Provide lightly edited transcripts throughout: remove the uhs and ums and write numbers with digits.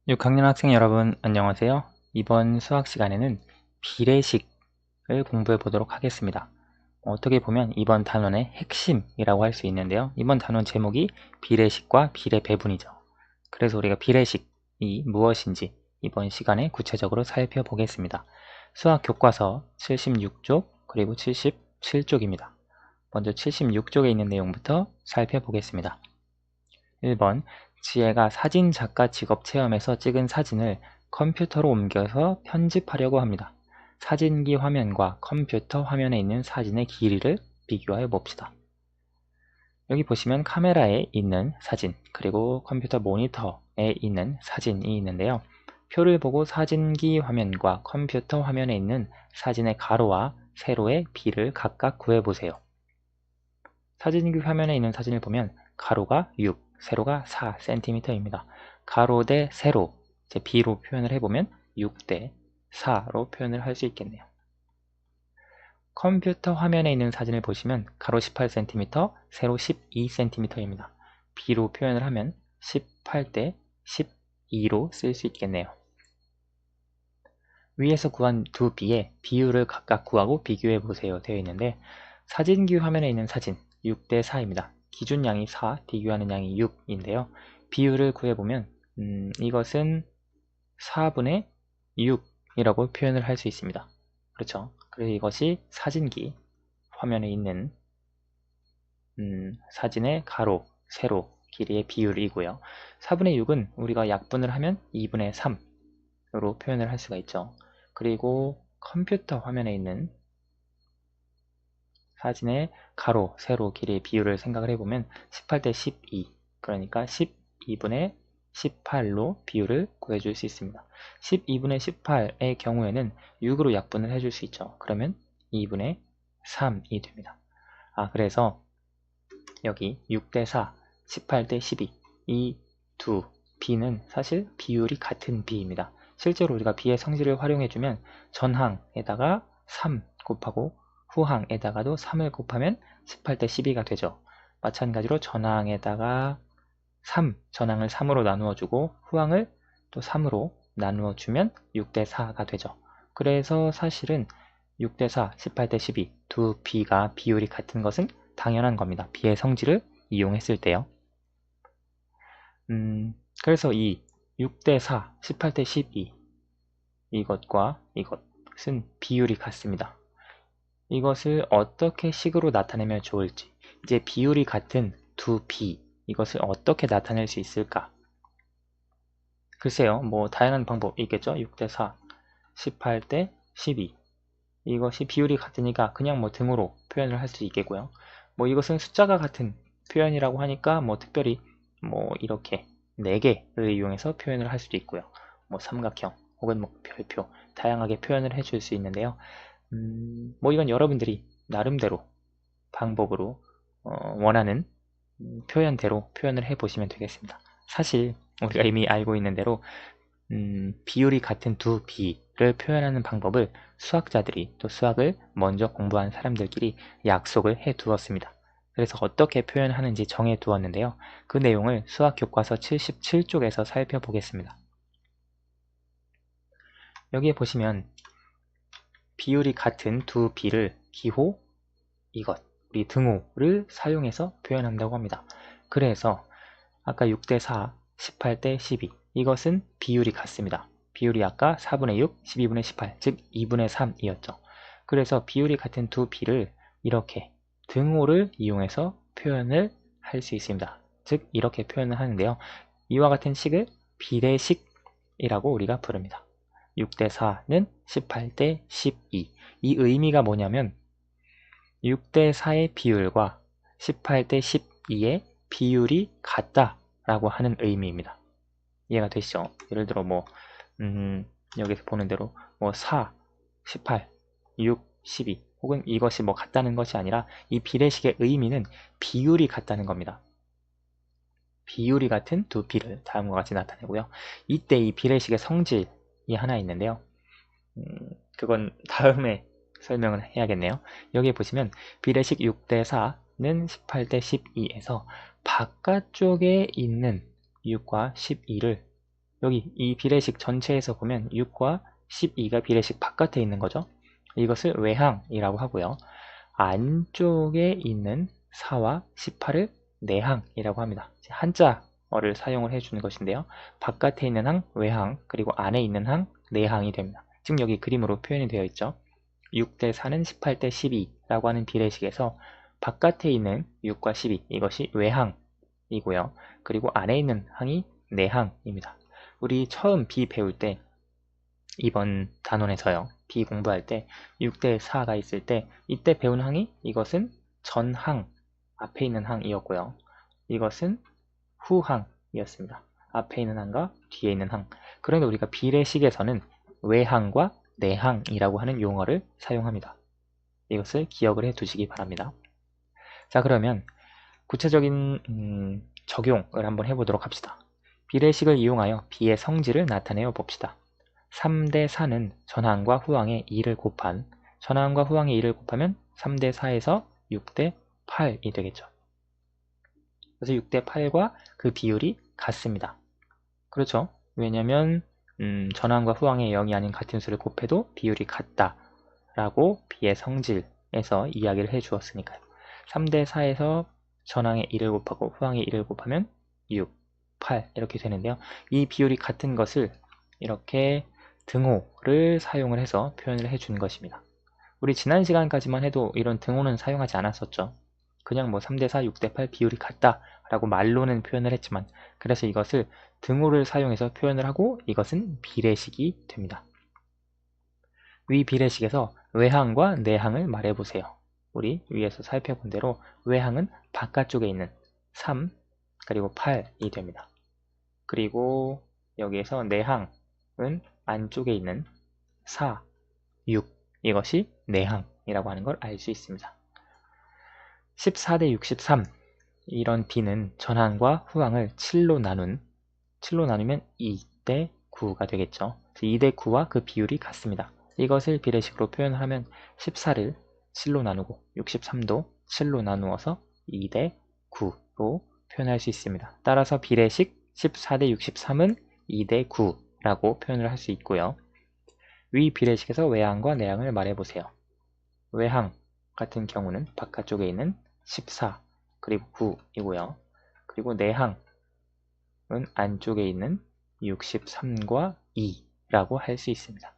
6학년 학생 여러분 안녕하세요. 이번 수학 시간에는 비례식을 공부해 보도록 하겠습니다. 어떻게 보면 이번 단원의 핵심이라고 할 수 있는데요. 이번 단원 제목이 비례식과 비례배분이죠. 그래서 우리가 비례식이 무엇인지 이번 시간에 구체적으로 살펴보겠습니다. 수학 교과서 76쪽 그리고 77쪽입니다. 먼저 76쪽에 있는 내용부터 살펴보겠습니다. 1번 지혜가 사진작가 직업체험에서 찍은 사진을 컴퓨터로 옮겨서 편집하려고 합니다. 사진기 화면과 컴퓨터 화면에 있는 사진의 길이를 비교하여 봅시다. 여기 보시면 카메라에 있는 사진 그리고 컴퓨터 모니터에 있는 사진이 있는데요. 표를 보고 사진기 화면과 컴퓨터 화면에 있는 사진의 가로와 세로의 비를 각각 구해보세요. 사진기 화면에 있는 사진을 보면 가로가 6, 세로가 4cm입니다. 가로 대 세로, 이제 B로 표현을 해보면 6 대 4로 표현을 할 수 있겠네요. 컴퓨터 화면에 있는 사진을 보시면 가로 18cm, 세로 12cm입니다. B로 표현을 하면 18 대 12로 쓸 수 있겠네요. 위에서 구한 두 B의 비율을 각각 구하고 비교해보세요 되어 있는데 사진기 화면에 있는 사진 6 대 4입니다. 기준양이 4, 비교하는 양이 6인데요. 비율을 구해보면 이것은 4분의 6이라고 표현을 할 수 있습니다. 그렇죠? 그래서 이것이 사진기 화면에 있는 사진의 가로, 세로 길이의 비율이고요. 4분의 6은 우리가 약분을 하면 2분의 3으로 표현을 할 수가 있죠. 그리고 컴퓨터 화면에 있는 사진의 가로, 세로 길이의 비율을 생각을 해보면 18 대 12, 그러니까 12분의 18로 비율을 구해줄 수 있습니다. 12분의 18의 경우에는 6으로 약분을 해줄 수 있죠. 그러면 2분의 3이 됩니다. 그래서 여기 6 대 4, 18 대 12, 이 두 B는 사실 비율이 같은 B입니다. 실제로 우리가 B의 성질을 활용해주면 전항에다가 3 곱하고 후항에다가도 3을 곱하면 18 대 12가 되죠. 마찬가지로 전항에다가 3, 전항을 3으로 나누어주고 후항을 또 3으로 나누어주면 6 대 4가 되죠. 그래서 사실은 6 대 4, 18 대 12 두 B가 비율이 같은 것은 당연한 겁니다. B의 성질을 이용했을 때요. 그래서 이 6 대 4, 18 대 12 이것과 이것은 비율이 같습니다. 이것을 어떻게 식으로 나타내면 좋을지, 이제 비율이 같은 두 B, 이것을 어떻게 나타낼 수 있을까? 글쎄요, 뭐 다양한 방법이 있겠죠. 6 대 4, 18 대 12 이것이 비율이 같으니까 그냥 뭐 등으로 표현을 할 수 있겠고요. 뭐 이것은 숫자가 같은 표현이라고 하니까 뭐 특별히 뭐 이렇게 4개를 이용해서 표현을 할 수도 있고요. 뭐 삼각형 혹은 뭐 별표 다양하게 표현을 해줄 수 있는데요. 뭐 이건 여러분들이 나름대로 방법으로 원하는 표현대로 표현을 해 보시면 되겠습니다. 사실 우리가 이미 알고 있는 대로 비율이 같은 두 B를 표현하는 방법을 수학자들이 또 수학을 먼저 공부한 사람들끼리 약속을 해 두었습니다. 그래서 어떻게 표현하는지 정해 두었는데요. 그 내용을 수학 교과서 77쪽에서 살펴보겠습니다. 여기에 보시면 비율이 같은 두 B를 기호 이것, 우리 등호를 사용해서 표현한다고 합니다. 그래서 아까 6 대 4, 18 대 12 이것은 비율이 같습니다. 비율이 아까 4분의 6, 12분의 18, 즉 2분의 3이었죠. 그래서 비율이 같은 두 B를 이렇게 등호를 이용해서 표현을 할 수 있습니다. 즉 이렇게 표현을 하는데요. 이와 같은 식을 비례식이라고 우리가 부릅니다. 6 대 4는 18 대 12. 이 의미가 뭐냐면 6 대 4의 비율과 18 대 12의 비율이 같다라고 하는 의미입니다. 이해가 되시죠? 예를 들어 뭐 여기서 보는 대로 뭐 4, 18, 6, 12 혹은 이것이 뭐 같다는 것이 아니라 이 비례식의 의미는 비율이 같다는 겁니다. 비율이 같은 두 B를 다음과 같이 나타내고요. 이때 이 비례식의 성질이 하나 있는데요. 그건 다음에 설명을 해야겠네요. 여기 보시면 비례식 6 대 4는 18 대 12에서 바깥쪽에 있는 6과 12를 여기 이 비례식 전체에서 보면 6과 12가 비례식 바깥에 있는 거죠. 이것을 외항이라고 하고요. 안쪽에 있는 4와 18을 내항이라고 합니다. 한자어를 사용을 해주는 것인데요. 바깥에 있는 항, 외항, 그리고 안에 있는 항, 내항이 됩니다. 지금 여기 그림으로 표현이 되어 있죠. 6대 4는 18대 12라고 하는 비례식에서 바깥에 있는 6과 12, 이것이 외항이고요. 그리고 안에 있는 항이 내항입니다. 우리 처음 비 배울 때, 이번 단원에서요, 비 공부할 때 6대 4가 있을 때 이때 배운 항이 이것은 전항, 앞에 있는 항이었고요. 이것은 후항이었습니다. 앞에 있는 항과 뒤에 있는 항. 그런데 우리가 비례식에서는 외항과 내항이라고 하는 용어를 사용합니다. 이것을 기억을 해 두시기 바랍니다. 자, 그러면 구체적인 적용을 한번 해보도록 합시다. 비례식을 이용하여 비의 성질을 나타내어 봅시다. 3대 4는 전항과 후항의 2를 곱한, 전항과 후항의 2를 곱하면 3대 4에서 6대 8이 되겠죠. 그래서 6대 8과 그 비율이 같습니다. 그렇죠? 왜냐면 전항과 후항의 0이 아닌 같은 수를 곱해도 비율이 같다 라고 비의 성질에서 이야기를 해 주었으니까요. 3대 4에서 전항의 1을 곱하고 후항의 1을 곱하면 6, 8 이렇게 되는데요. 이 비율이 같은 것을 이렇게 등호를 사용을 해서 표현을 해 준 것입니다. 우리 지난 시간까지만 해도 이런 등호는 사용하지 않았었죠. 그냥 뭐 3대 4, 6대 8 비율이 같다 라고 말로는 표현을 했지만, 그래서 이것을 등호를 사용해서 표현을 하고 이것은 비례식이 됩니다. 위 비례식에서 외항과 내항을 말해보세요. 우리 위에서 살펴본 대로 외항은 바깥쪽에 있는 3 그리고 8이 됩니다. 그리고 여기에서 내항은 안쪽에 있는 4, 6 이것이 내항이라고 하는 걸 알 수 있습니다. 14대 63 이런 비는 전항과 후항을 7로 나누면 2대 9가 되겠죠. 2대 9와 그 비율이 같습니다. 이것을 비례식으로 표현하면 14를 7로 나누고 63도 7로 나누어서 2대 9로 표현할 수 있습니다. 따라서 비례식 14대 63은 2대 9라고 표현을 할 수 있고요. 위 비례식에서 외항과 내항을 말해보세요. 외항 같은 경우는 바깥쪽에 있는 14 그리고 9이고요. 그리고 내항은 안쪽에 있는 63과 2라고 할 수 있습니다.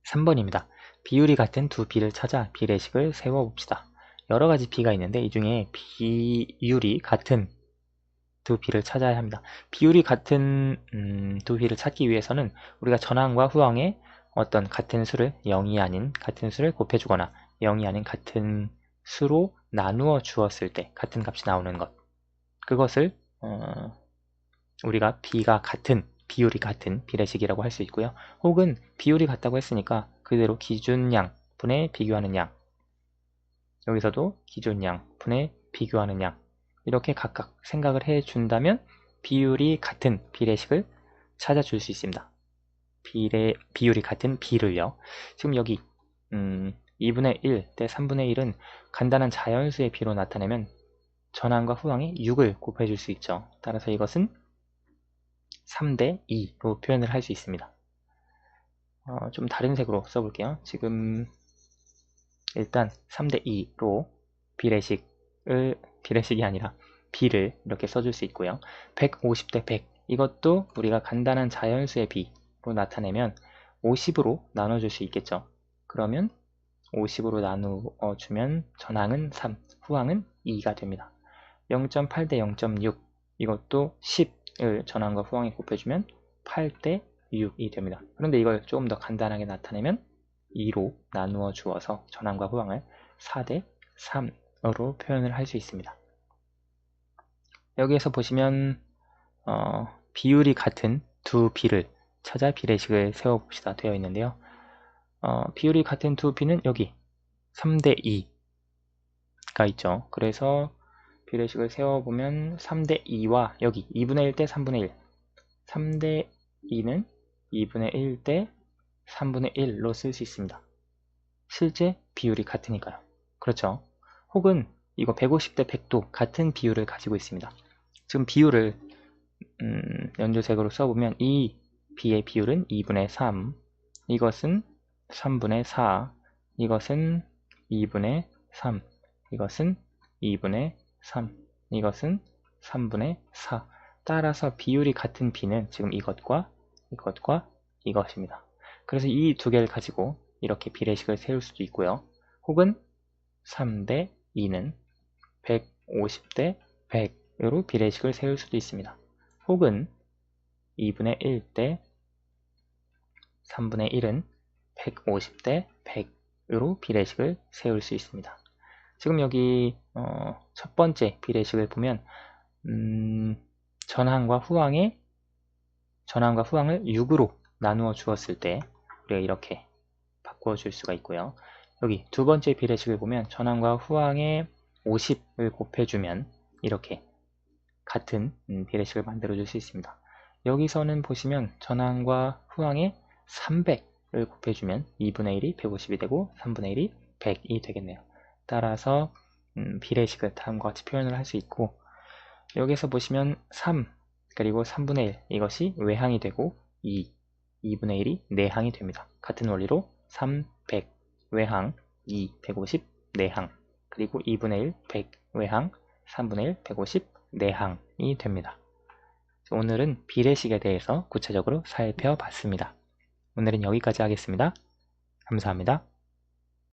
3번입니다. 비율이 같은 두 비를 찾아 비례식을 세워봅시다. 여러가지 비가 있는데 이 중에 비율이 같은 두 비를 찾아야 합니다. 비율이 같은 두 비를 찾기 위해서는 우리가 전항과 후항의 어떤 같은 수를 0이 아닌 같은 수를 곱해주거나 0이 아닌 같은 수로 나누어 주었을 때 같은 값이 나오는 것, 그것을 우리가 비가 같은, 비율이 같은 비례식이라고 할 수 있고요. 혹은 비율이 같다고 했으니까 그대로 기준양 분의 비교하는 양, 여기서도 기준양 분의 비교하는 양, 이렇게 각각 생각을 해준다면 비율이 같은 비례식을 찾아줄 수 있습니다. 비율이 같은 비를요. 지금 여기 2분의 1 대 3분의 1은 간단한 자연수의 비로 나타내면 전항과 후항이 6을 곱해줄 수 있죠. 따라서 이것은 3대 2로 표현을 할 수 있습니다. 좀 다른 색으로 써볼게요. 지금 일단 3대 2로 비례식이 아니라 비를 이렇게 써줄 수 있고요. 150대 100 이것도 우리가 간단한 자연수의 비로 나타내면 50으로 나눠줄 수 있겠죠. 그러면 50으로 나누어주면 전항은 3, 후항은 2가 됩니다. 0.8 대 0.6 이것도 10을 전항과 후항에 곱해주면 8대 6이 됩니다. 그런데 이걸 조금 더 간단하게 나타내면 2로 나누어 주어서 전항과 후항을 4대 3으로 표현을 할 수 있습니다. 여기에서 보시면 비율이 같은 두 비를 찾아 비례식을 세워봅시다 되어 있는데요. 비율이 같은 두 비는 여기 3대 2가 있죠. 그래서 비례식을 세워보면 3대 2와 여기 2분의 1 대 3분의 1, 3대 2는 2분의 1 대 3분의 1로 쓸 수 있습니다. 실제 비율이 같으니까요. 그렇죠. 혹은 이거 150 대 100도 같은 비율을 가지고 있습니다. 지금 비율을 연두색으로 써보면 이 b의 비율은 2분의 3, 이것은 3분의 4, 이것은 2분의 3, 이것은 2분의 3, 이것은 3분의 4. 따라서 비율이 같은 b는 지금 이것과 이것과 이것입니다. 그래서 이 두 개를 가지고 이렇게 비례식을 세울 수도 있고요. 혹은 3대 2는 150대 100으로 비례식을 세울 수도 있습니다. 혹은 2분의 1대 3분의 1은 150대 100으로 비례식을 세울 수 있습니다. 지금 여기 첫 번째 비례식을 보면 전항과 후항을 6으로 나누어 주었을 때 우리가 이렇게 바꾸어 줄 수가 있고요. 여기 두 번째 비례식을 보면 전항과 후항에 50을 곱해주면 이렇게 같은 비례식을 만들어 줄 수 있습니다. 여기서는 보시면 전항과 후항에 300을 곱해주면 2분의 1이 150이 되고 3분의 1이 100이 되겠네요. 따라서 비례식을 다음과 같이 표현을 할 수 있고, 여기서 보시면 3 그리고 3분의 1 이것이 외항이 되고 2분의 1이 내항이 됩니다. 같은 원리로 3, 100 외항, 2, 150 내항, 그리고 2분의 1, 100 외항, 3분의 1, 150 내항이 됩니다. 오늘은 비례식에 대해서 구체적으로 살펴봤습니다. 오늘은 여기까지 하겠습니다. 감사합니다.